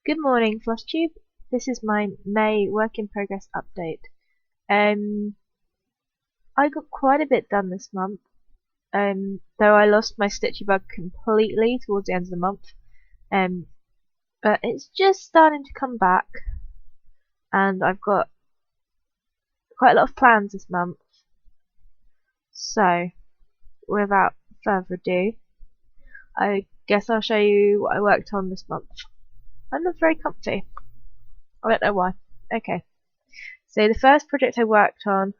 Good morning, FlossTube. This is my May work in progress update. I got quite a bit done this month, though I lost my stitchy bug completely towards the end of the month. But it's just starting to come back, and I've got quite a lot of plans this month. So, without further ado, I guess I'll show you what I worked on this month. I'm not very comfy. I don't know why. Okay. So the first project I worked on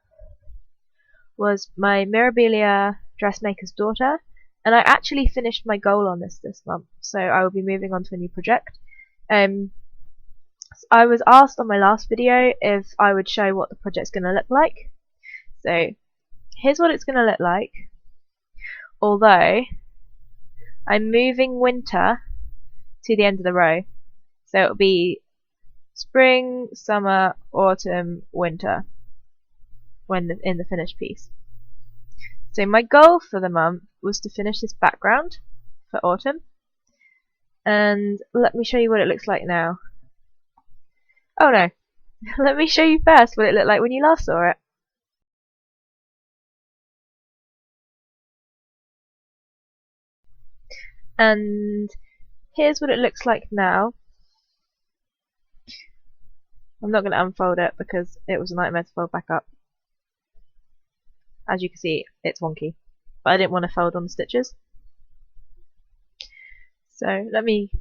was my Mirabilia Dressmaker's daughter, and I actually finished my goal on this month, so I will be moving on to a new project. I was asked on my last video if I would show what the project's going to look like. So here's what it's going to look like, although I'm moving winter to the end of the row. So it'll be spring, summer, autumn, winter in the finished piece. So my goal for the month was to finish this background for autumn, and let me show you what it looks like now. Oh no, let me show you first what it looked like when you last saw it. And here's what it looks like now. I'm not going to unfold it because it was a nightmare to fold back up. As you can see, it's wonky, but I didn't want to fold on the stitches. So let me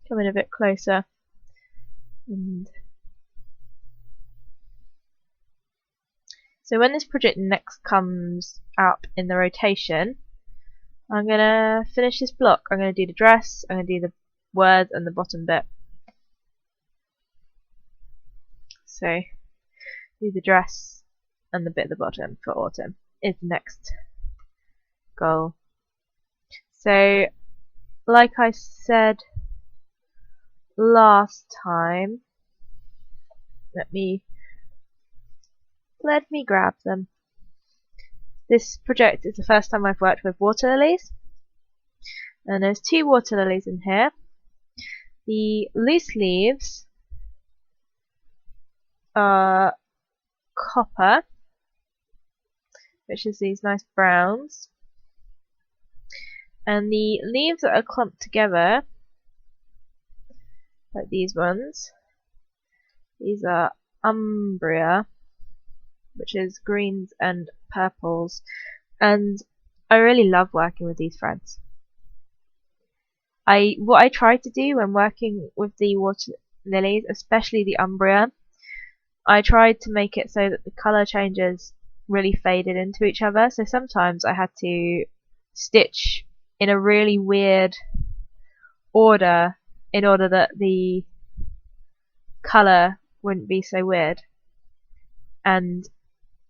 come in a bit closer. And so when this project next comes up in the rotation, I'm going to finish this block. I'm going to do the dress, I'm going to do the words and the bottom bit. So do the dress and the bit at the bottom for autumn is the next goal. So like I said last time, let me grab them. This project is the first time I've worked with water lilies, and there's 2 water lilies in here. The loose leaves are copper, which is these nice browns, and the leaves that are clumped together, like these ones, these are umbria, which is greens and purples, and I really love working with these threads. What I try to do when working with the water lilies, especially the umbria, I tried to make it so that the colour changes really faded into each other. So sometimes I had to stitch in a really weird order in order that the colour wouldn't be so weird. And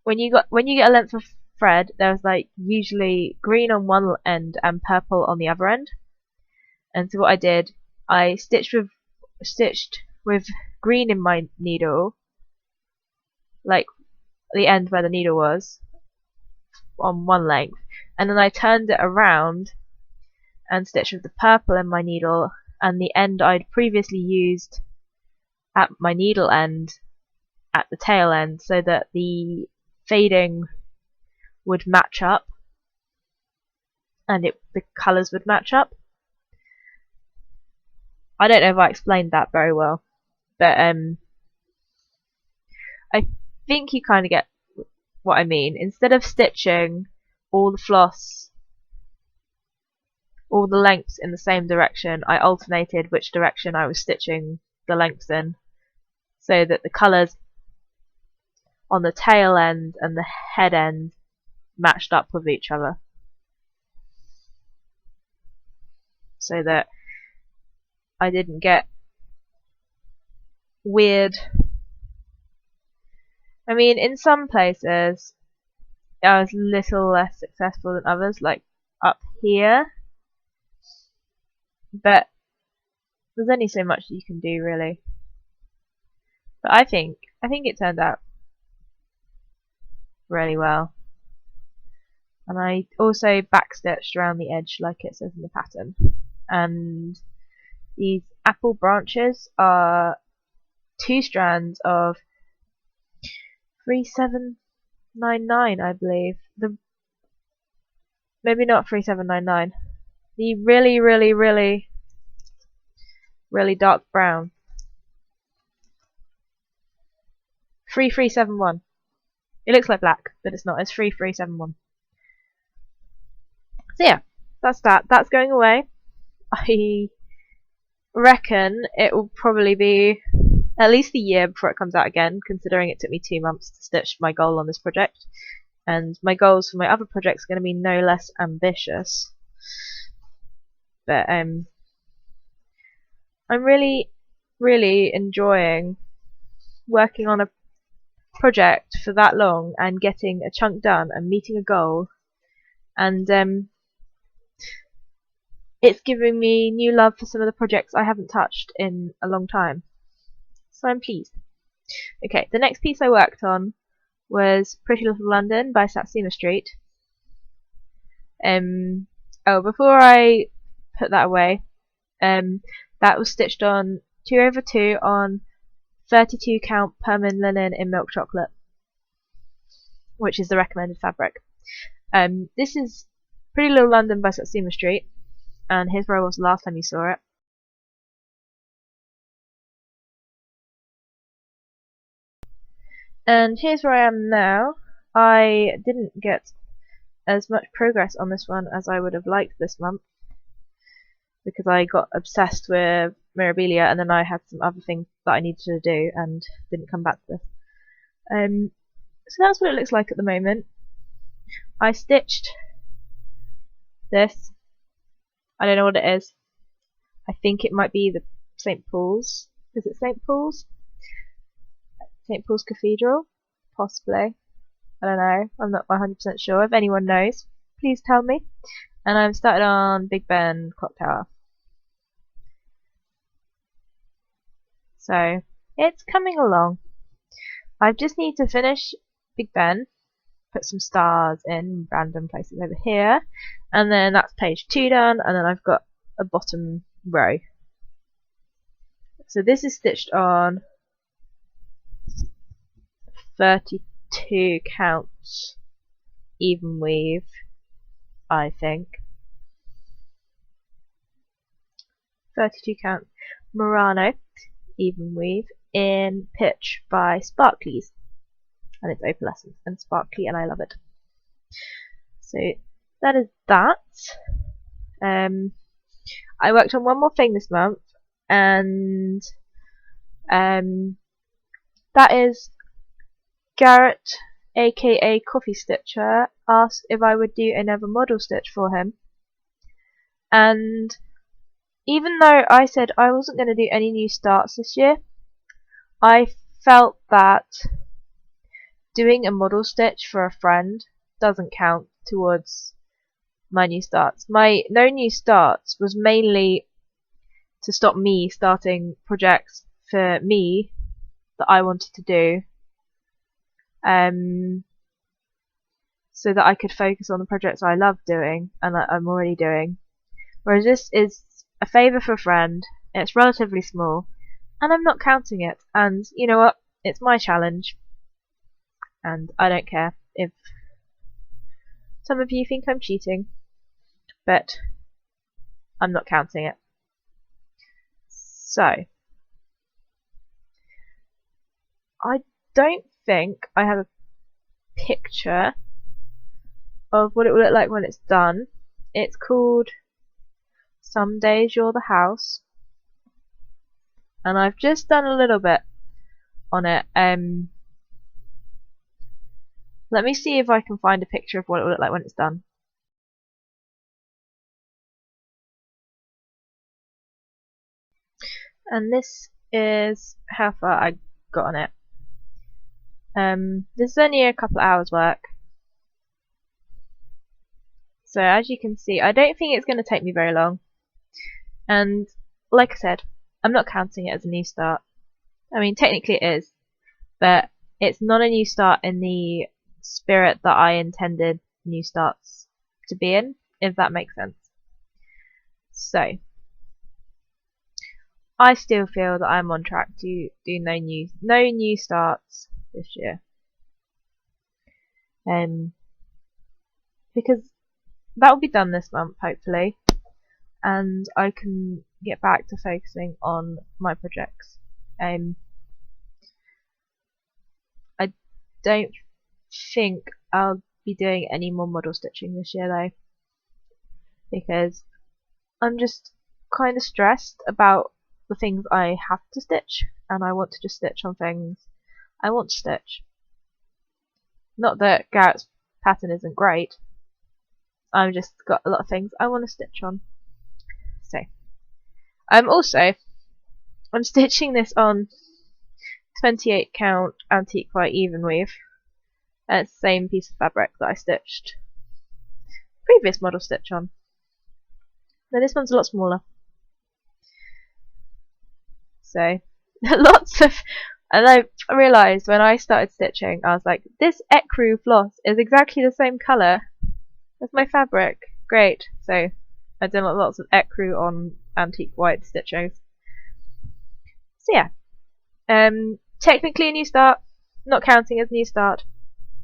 when you get a length of thread, there's like usually green on one end and purple on the other end. And so what I did, I stitched with green in my needle, like the end where the needle was, on one length, and then I turned it around and stitched with the purple in my needle and the end I'd previously used at my needle end at the tail end, so that the fading would match up and the colours would match up. I don't know if I explained that very well, but I think you kind of get what I mean. Instead of stitching all the floss, all the lengths in the same direction, I alternated which direction I was stitching the lengths in, so that the colours on the tail end and the head end matched up with each other, so that I didn't get weird. I mean, in some places I was a little less successful than others, like up here, but there's only so much you can do really. But I think it turned out really well. And I also backstitched around the edge like it says in the pattern. And these apple branches are 2 strands of 3799, I believe. Maybe not 3799. The really dark brown. 3371. It looks like black, but it's not. It's 3371. So yeah, that's that. That's going away. I reckon it will probably be at least a year before it comes out again, considering it took me 2 months to stitch my goal on this project. And my goals for my other projects are going to be no less ambitious. But I'm really enjoying working on a project for that long and getting a chunk done and meeting a goal, and it's giving me new love for some of the projects I haven't touched in a long time, so I'm pleased. Okay, the next piece I worked on was Pretty Little London by Satsuma Street. Before I put that away, that was stitched on 2/2 on 32 count permanent linen in milk chocolate, which is the recommended fabric. This is Pretty Little London by Satsuma Street, and here's where I was the last time you saw it. And here's where I am now. I didn't get as much progress on this one as I would have liked this month, because I got obsessed with Mirabilia and then I had some other things that I needed to do and didn't come back to this. So that's what it looks like at the moment. I stitched this. I don't know what it is. I think it might be the St. Paul's. Is it St. Paul's? St. Paul's Cathedral? Possibly. I don't know. I'm not 100% sure. If anyone knows, please tell me. And I'm started on Big Ben Clock Tower. So, it's coming along. I just need to finish Big Ben, put some stars in random places over here, and then that's page 2 done, and then I've got a bottom row. So this is stitched on 32 count even weave, I think. 32 count Murano even weave in Pitch by Sparkly's, and it's opalescent and sparkly and I love it. So that is that. I worked on one more thing this month, and that is Garrett, aka Coffee Stitcher, asked if I would do another model stitch for him, and even though I said I wasn't going to do any new starts this year, I felt that doing a model stitch for a friend doesn't count towards my new starts. My no new starts was mainly to stop me starting projects for me that I wanted to do, so that I could focus on the projects I love doing and that I'm already doing. Whereas this is a favour for a friend, it's relatively small, and I'm not counting it. And you know what? It's my challenge, and I don't care if some of you think I'm cheating, but I'm not counting it. So, I don't think I have a picture of what it will look like when it's done. It's called Some Days You're the House, and I've just done a little bit on it. Let me see if I can find a picture of what it will look like when it's done. And this is how far I got on it. This is only a couple of hours work. So as you can see, I don't think it's going to take me very long. And like I said, I'm not counting it as a new start. I mean, technically it is, but it's not a new start in the spirit that I intended new starts to be in, if that makes sense. So, I still feel that I'm on track to do no new starts this year. Because that will be done this month, hopefully, and I can get back to focusing on my projects. I don't think I'll be doing any more model stitching this year though, because I'm just kind of stressed about the things I have to stitch, and I want to just stitch on things I want to stitch. Not that Garrett's pattern isn't great, I've just got a lot of things I want to stitch on. So I'm stitching this on 28 count antique white even weave, and it's the same piece of fabric that I stitched previous model stitch on. Now this one's a lot smaller. So lots of, and I realised when I started stitching, I was like, this ecru floss is exactly the same colour as my fabric. Great. So I've done lots of ecru on antique white stitchings. So yeah, technically a new start, not counting as new start,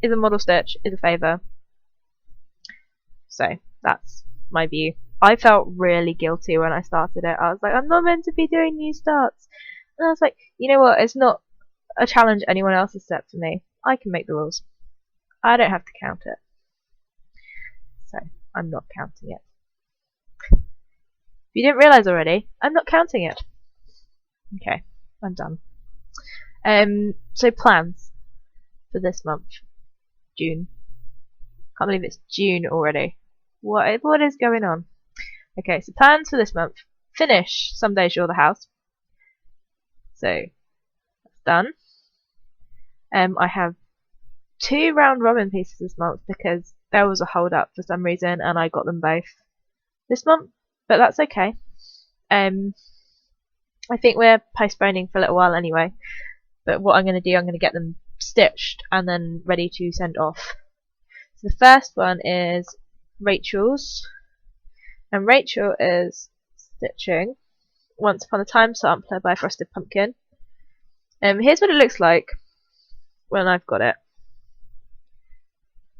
is a model stitch, is a favour. So that's my view. I felt really guilty when I started it. I was like, I'm not meant to be doing new starts. And I was like, you know what, it's not a challenge anyone else has set for me. I can make the rules. I don't have to count it. So I'm not counting it. If you didn't realise already, I'm not counting it. Okay, I'm done. So plans for this month. June. Can't believe it's June already. What is going on? Okay, so plans for this month. Finish Some Days You're the House. So that's done. I have 2 round robin pieces this month because there was a hold up for some reason and I got them both this month, but that's okay. I think we're postponing for a little while anyway, but what I'm going to do, I'm going to get them stitched and then ready to send off. So the first one is Rachel's, and Rachel is stitching Once Upon a Time Sampler by Frosted Pumpkin. Here's what it looks like when I've got it.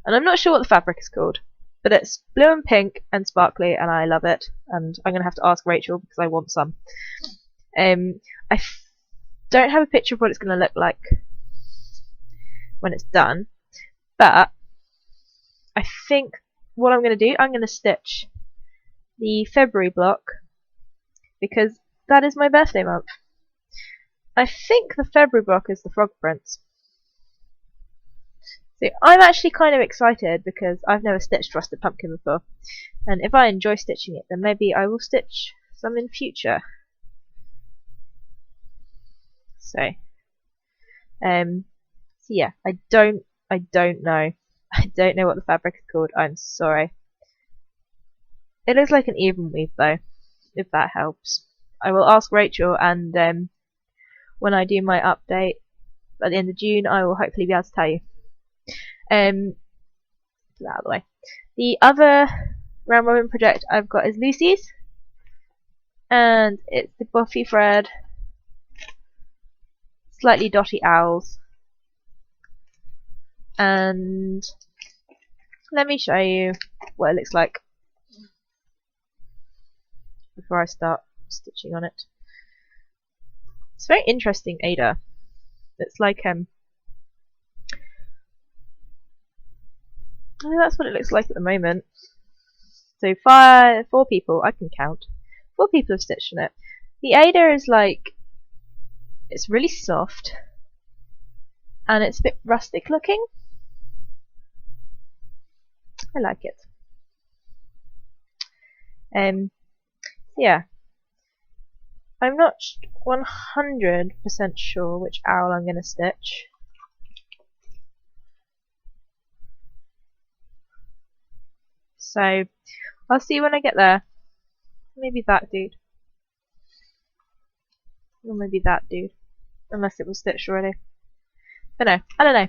And I'm not sure what the fabric is called, but it's blue and pink and sparkly and I love it, and I'm going to have to ask Rachel because I want some. I don't have a picture of what it's going to look like when it's done, but I think what I'm going to do, I'm going to stitch the February block because that is my birthday month. I think the February block is the Frog Prince. So I'm actually kind of excited because I've never stitched Frosted Pumpkin before, and if I enjoy stitching it, then maybe I will stitch some in future. So yeah, I don't know. I don't know what the fabric is called. I'm sorry. It looks like an even weave though, if that helps. I will ask Rachel, and when I do my update at the end of June, I will hopefully be able to tell you. Put that out of the way. The other round robin project I've got is Lucy's, and it's the Buffy thread, slightly dotty owls, and let me show you what it looks like before I start stitching on it. It's very interesting, Ada. It's like oh, that's what it looks like at the moment. So 4 people, I can count. 4 people have stitched on it. The Ada is like, it's really soft and it's a bit rustic looking. I like it. Yeah, I'm not 100% sure which owl I'm going to stitch. So I'll see when I get there. Maybe that dude. Or maybe that dude. Unless it was stitched already. But no, I don't know.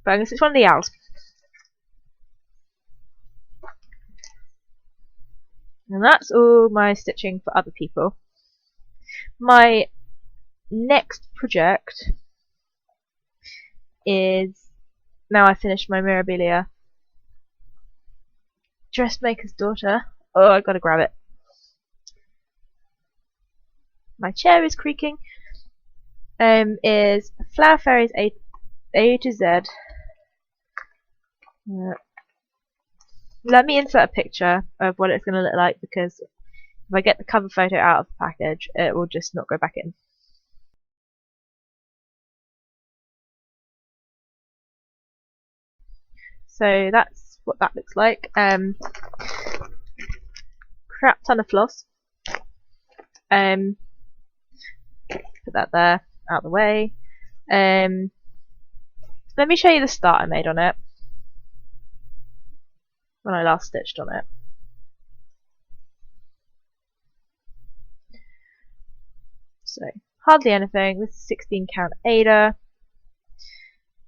But I'm going to stitch one of the owls. And that's all my stitching for other people. My next project is, now I finished my Mirabilia, Dressmaker's Daughter. Oh, I gotta grab it. My chair is creaking. Is Flower Fairies A to Z. Let me insert a picture of what it's going to look like, because if I get the cover photo out of the package, it will just not go back in. So that's what that looks like. Crap ton of floss. Put that there, out of the way. Let me show you the start I made on it when I last stitched on it. So hardly anything. This is 16 count Ada.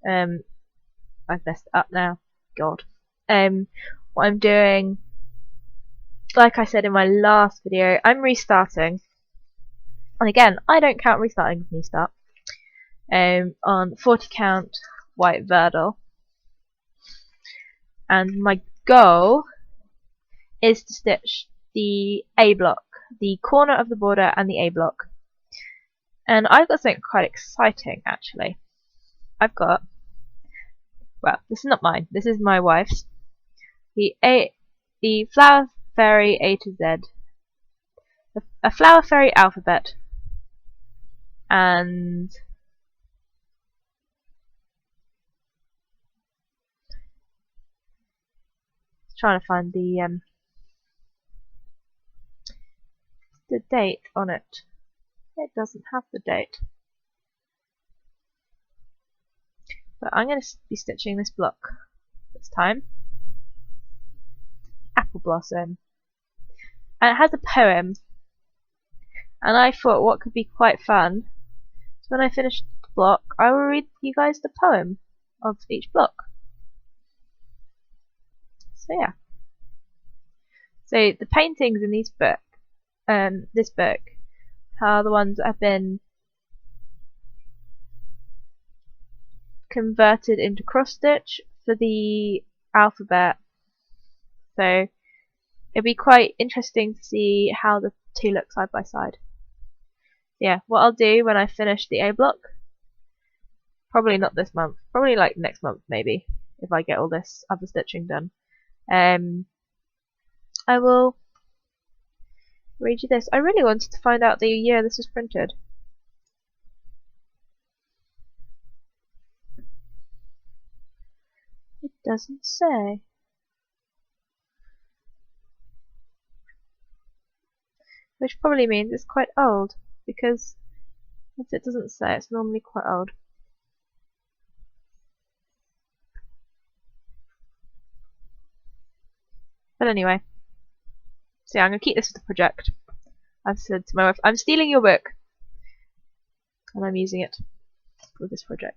I've messed it up now. God. What I'm doing, like I said in my last video, I'm restarting. And again, I don't count restarting as new start. On 40 count white Verdal. And my goal is to stitch the A block, the corner of the border and the A block. And I've got something quite exciting actually. I've got, well, this is not mine, this is my wife's, the Flower Fairy A to Z, a Flower Fairy alphabet, and trying to find the date on it. It doesn't have the date. But I'm going to be stitching this block this time. Apple Blossom. And it has a poem. And I thought what could be quite fun is when I finish the block, I will read you guys the poem of each block. So yeah. So the paintings in this book are the ones that have been converted into cross stitch for the alphabet. So it'd be quite interesting to see how the two look side by side. Yeah, what I'll do when I finish the A block, probably not this month, probably like next month maybe, if I get all this other stitching done, I will read you this. I really wanted to find out the year this was printed. It doesn't say. Which probably means it's quite old, because if it doesn't say, it's normally quite old. But anyway, so yeah, I'm going to keep this as a project. I've said to my wife, I'm stealing your book, and I'm using it for this project.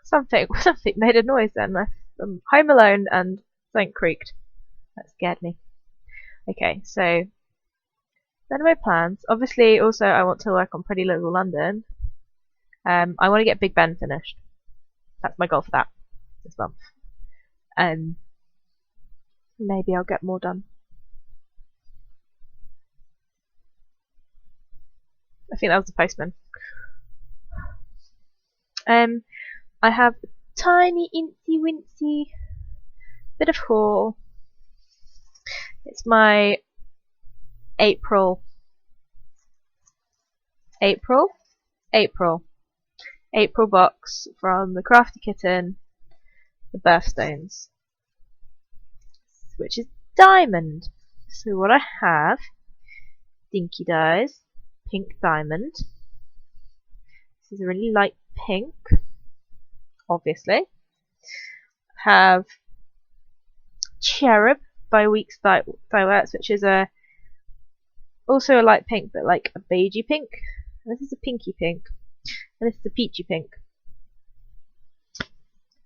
Something made a noise then. I'm home alone and something creaked. That scared me. Okay, so then my plans. Obviously, also I want to work on Pretty Little London. I want to get Big Ben finished. That's my goal for that this month. Maybe I'll get more done. I think that was the postman. I have a tiny incy wincy bit of haul. It's my April box from the Crafty Kitten, the Birthstones, which is diamond. So what I have, Dinky Dyes, pink diamond. This is a really light pink, obviously. Have Cherub by Weeks Dye Works, which is also a light pink, but like a beigey pink. And this is a pinky pink, and this is a peachy pink.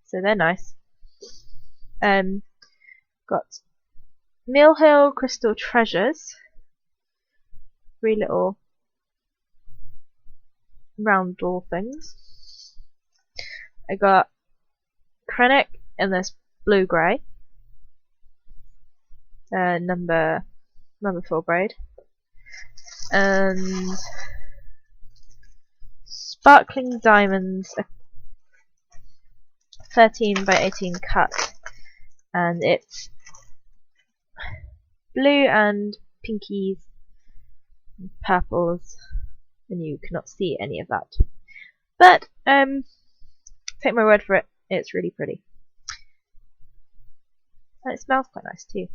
So they're nice. Got Mill Hill Crystal Treasures, 3 little round doll things. I got Krennic in this blue-grey, number 4 braid, and sparkling diamonds, a 13 by 18 cut, and it's blue and pinkies and purples, and you cannot see any of that. But take my word for it, it's really pretty. And it smells quite nice too.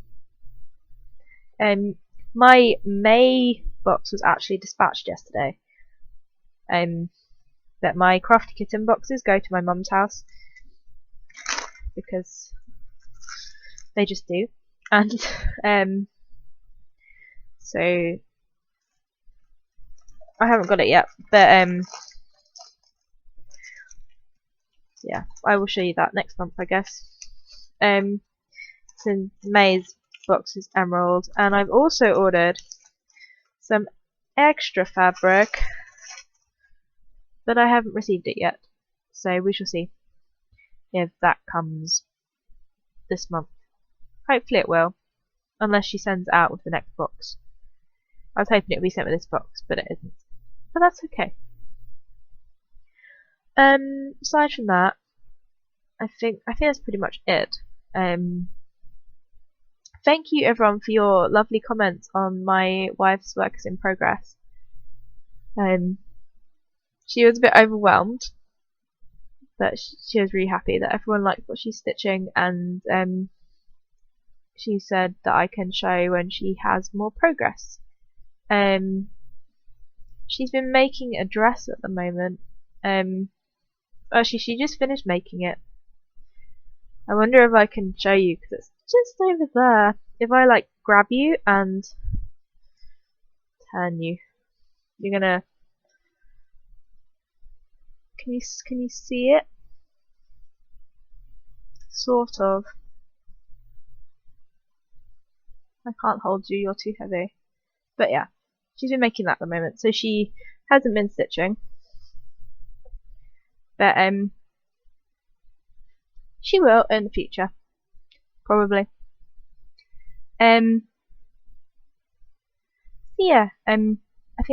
My May box was actually dispatched yesterday. But my Crafty Kitten boxes go to my mum's house because they just do. And so I haven't got it yet, but yeah, I will show you that next month, I guess. Since May's box is emerald, and I've also ordered some extra fabric, but I haven't received it yet, so we shall see if that comes this month. Hopefully it will, unless she sends it out with the next box. I was hoping it would be sent with this box, but it isn't. But that's okay. Aside from that, I think that's pretty much it. Thank you everyone for your lovely comments on my wife's works in progress. She was a bit overwhelmed, but she was really happy that everyone liked what she's stitching, and she said that I can show when she has more progress. She's been making a dress at the moment. Actually, she just finished making it. I wonder if I can show you, because it's just over there. If I like grab you and turn you, you're gonna. Can you see it? Sort of. I can't hold you. You're too heavy. But yeah, she's been making that at the moment, so she hasn't been stitching. But she will in the future, probably. Yeah, I think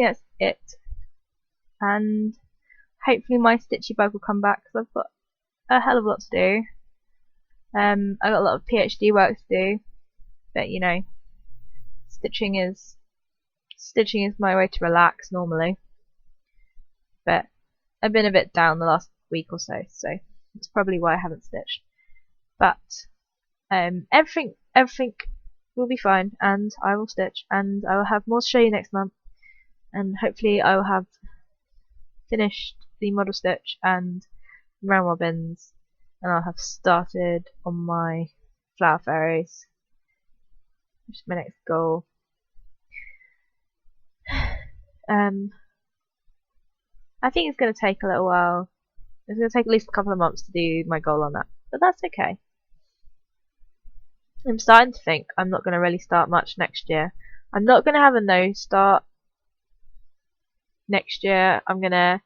that's it. And hopefully my stitchy bug will come back, because I've got a hell of a lot to do. I've got a lot of PhD work to do, but you know, stitching is my way to relax normally. But I've been a bit down the last week or so, so that's probably why I haven't stitched. But everything will be fine, and I will stitch, and I will have more to show you next month, and hopefully I will have finished the model stitch and round robins, and I'll have started on my flower fairies, which is my next goal. I think it's going to take a little while. It's going to take at least a couple of months to do my goal on that, but that's okay. I'm starting to think I'm not going to really start much next year. I'm not going to have a no start next year. I'm going to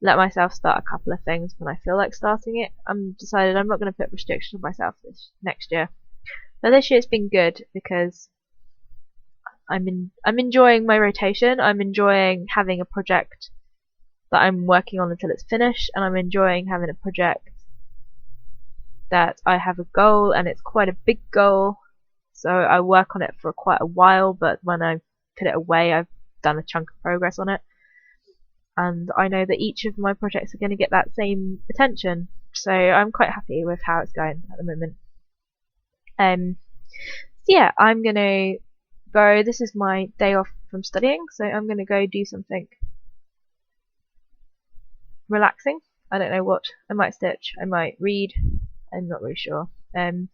let myself start a couple of things when I feel like starting it. I'm decided I'm not going to put restrictions on myself this next year. But this year it's been good because I'm enjoying my rotation. I'm enjoying having a project that I'm working on until it's finished, and I'm enjoying having a project that I have a goal, and it's quite a big goal, so I work on it for quite a while, but when I put it away I've done a chunk of progress on it, and I know that each of my projects are going to get that same attention, so I'm quite happy with how it's going at the moment. So yeah, I'm going to go, this is my day off from studying, so I'm going to go do something relaxing. I don't know what. I might stitch, I might read, I'm not really sure. I've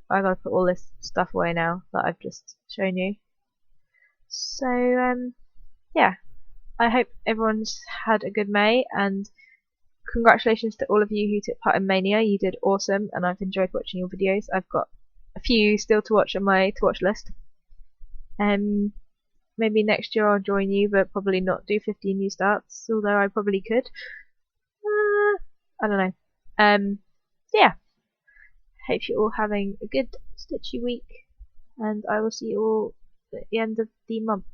got to put all this stuff away now that I've just shown you. So yeah, I hope everyone's had a good May, and congratulations to all of you who took part in Mania. You did awesome, and I've enjoyed watching your videos. I've got a few still to watch on my to watch list. maybe next year I'll join you, but probably not do 15 new starts, although I probably could. I don't know. Yeah. Hope you're all having a good stitchy week, and I will see you all at the end of the month.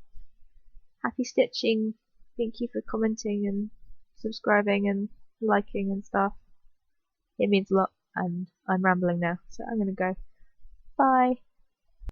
Happy stitching. Thank you for commenting and subscribing and liking and stuff. It means a lot, and I'm rambling now, so I'm gonna go. Bye.